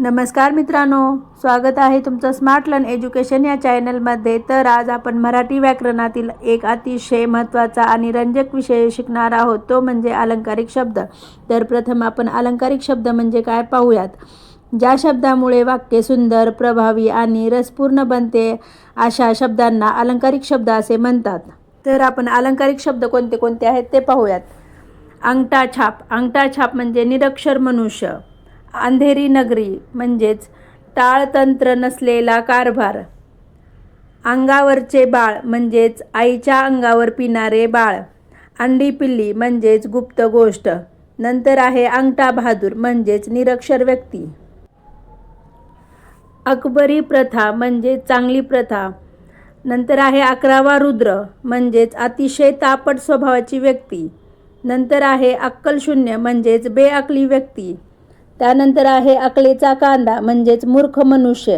नमस्कार मित्रांनो, स्वागत आहे तुमचं स्मार्ट लर्न एज्युकेशन या चॅनलमध्ये। तर आज आपण मराठी व्याकरणातील एक अतिशय महत्त्वाचा आणि रंजक विषय शिकणार आहोत, तो म्हणजे अलंकारिक शब्द। तर प्रथम आपण अलंकारिक शब्द म्हणजे काय पाहूयात। ज्या शब्दामुळे वाक्य सुंदर, प्रभावी आणि रसपूर्ण बनते अशा शब्दांना अलंकारिक शब्द असे म्हणतात। तर आपण अलंकारिक शब्द कोणते कोणते आहेत ते पाहूयात। अंगठा छाप, अंगठा छाप म्हणजे निरक्षर मनुष्य। अंधेरी नगरी म्हणजेच टाळतंत्र नसलेला कारभार। अंगावरचे बाळ म्हणजेच आईच्या अंगावर पिणारे बाळ। अंडी पिल्ली म्हणजेच गुप्त गोष्ट। नंतर आहे अंगठा बहादूर म्हणजेच निरक्षर व्यक्ती। अकबरी प्रथा म्हणजे चांगली प्रथा। नंतर आहे 11वा रुद्र म्हणजेच अतिशय तापट स्वभावाची व्यक्ती। नंतर आहे अक्कलशून्य म्हणजेच बेअक्कली व्यक्ती। त्यानंतर आहे अकलेचा कांदा म्हणजेच मूर्ख मनुष्य।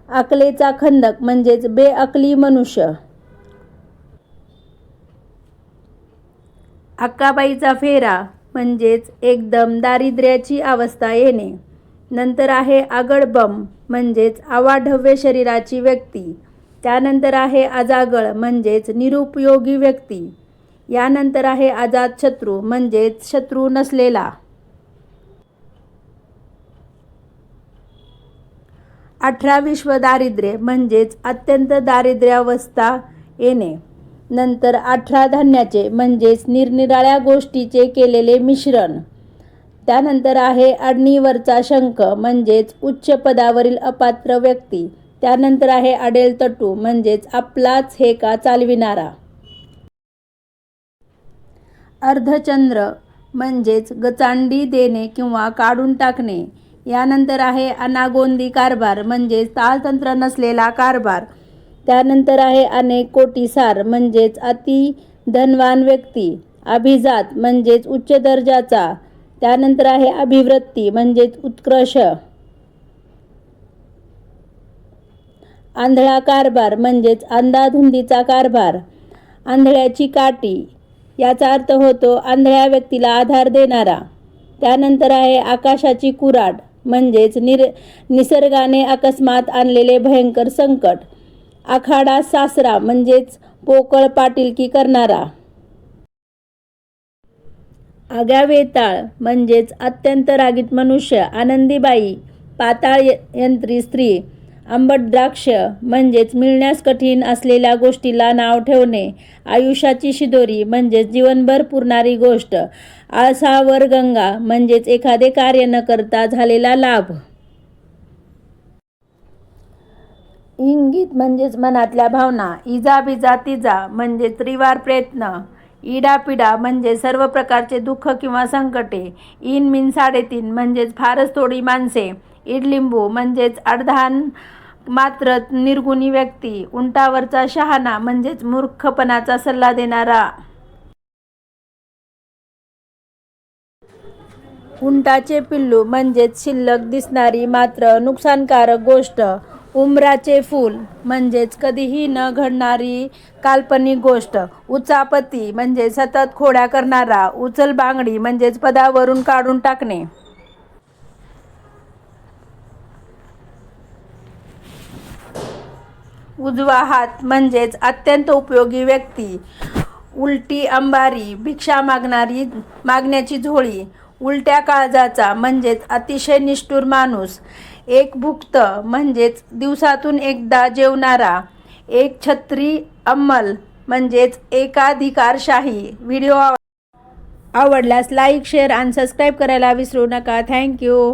अकलेचा खंदक म्हणजेच बेअक्कली मनुष्य। अक्काबाईचा फेरा म्हणजेच एकदम दारिद्र्याची अवस्था येणे। नंतर आहे आगळबम म्हणजेच अवाढव्य शरीराची व्यक्ती। त्यानंतर आहे अजागळ म्हणजेच निरुपयोगी व्यक्ती। यानंतर आहे अजातशत्रू म्हणजेच शत्रू नसलेला। 18 दारिद्र्य म्हणजेच अत्यंत दारिद्र्यावस्था येणे। नंतर 18 धान्याचे म्हणजेच निरनिराळ्या गोष्टीचे केलेले मिश्रण। त्यानंतर आहे अडणीवरचा शंख म्हणजेच उच्च पदावरील अपात्र व्यक्ती। त्यानंतर आहे अडेलतटू म्हणजेच आपलाच हेका चालविणारा। अर्धचंद्र म्हणजेच गचांडी देणे किंवा काढून टाकणे। यानंतर आहे अनागोंदी कारभार म्हणजेच ताळतंत्र नसलेला कारभार। त्यानंतर आहे अनेक कोटीसार म्हणजेच अति धनवान व्यक्ती। अभिजात म्हणजेच उच्च दर्जाचा। त्यानंतर आहे अभिवृत्ती म्हणजेच उत्कर्ष। आंधळा कारभार म्हणजेच अंधाधुंदीचा कारभार। आंधळ्याची काठी याचा अर्थ होतो आंधळ्या व्यक्तीला आधार देणारा। त्यानंतर आहे आकाशाची कुऱ्हाड म्हणजेच निसर्गाने अकस्मात आणलेले भयंकर संकट। आखाडा सासरा म्हणजेच पोकळ पाटीलकी करणारा। आग्यावेताळ म्हणजेच अत्यंत रागीट मनुष्य। आनंदीबाई पाताळ यंत्री स्त्री। आंबट द्राक्ष म्हणजेच मिळण्यास कठीण असलेल्या गोष्टीला नाव ठेवणे। आयुष्याची शिदोरी म्हणजेच जीवनभर पुरणारी गोष्ट। आळसावर गंगा म्हणजेच एखादे कार्य न करता झालेला लाभ। इंगित म्हणजेच मनातल्या भावना। इजा बिजा तिजा म्हणजे त्रिवार प्रयत्न। इडापिडा म्हणजे सर्व प्रकारचे दुःख किंवा संकटे। इन मिन 3.5 म्हणजेच फारच थोडी माणसे। इडलिंबू म्हणजेच अडधान मात्र निर्गुणी व्यक्ती। उंटावरचा शहाणा म्हणजेच मूर्खपणाचा सल्ला देणारा। उंटाचे पिल्लू म्हणजेच शिल्लक दिसणारी मात्र नुकसानकारक गोष्ट। उंबराचे फूल म्हणजेच कधीही न घडणारी काल्पनिक गोष्ट। उचापती म्हणजे सतत खोड्या करणारा। उचलबांगडी म्हणजेच पदावरून काढून टाकणे। उजवा हात म्हणजेच अत्यंत उपयोगी व्यक्ती। उलटी अंबारी भिक्षा मागण्याची झोळी। उलट्या काळजाचा म्हणजेच अतिशय निष्ठुर माणूस। एक भुक्त म्हणजेच दिवसातून एकदा जेवणारा। एक छत्री अंमल म्हणजेच एकाधिकारशाही। व्हिडिओ आवडल्यास लाईक, शेअर आणि सबस्क्राईब करायला विसरू नका। थँक्यू।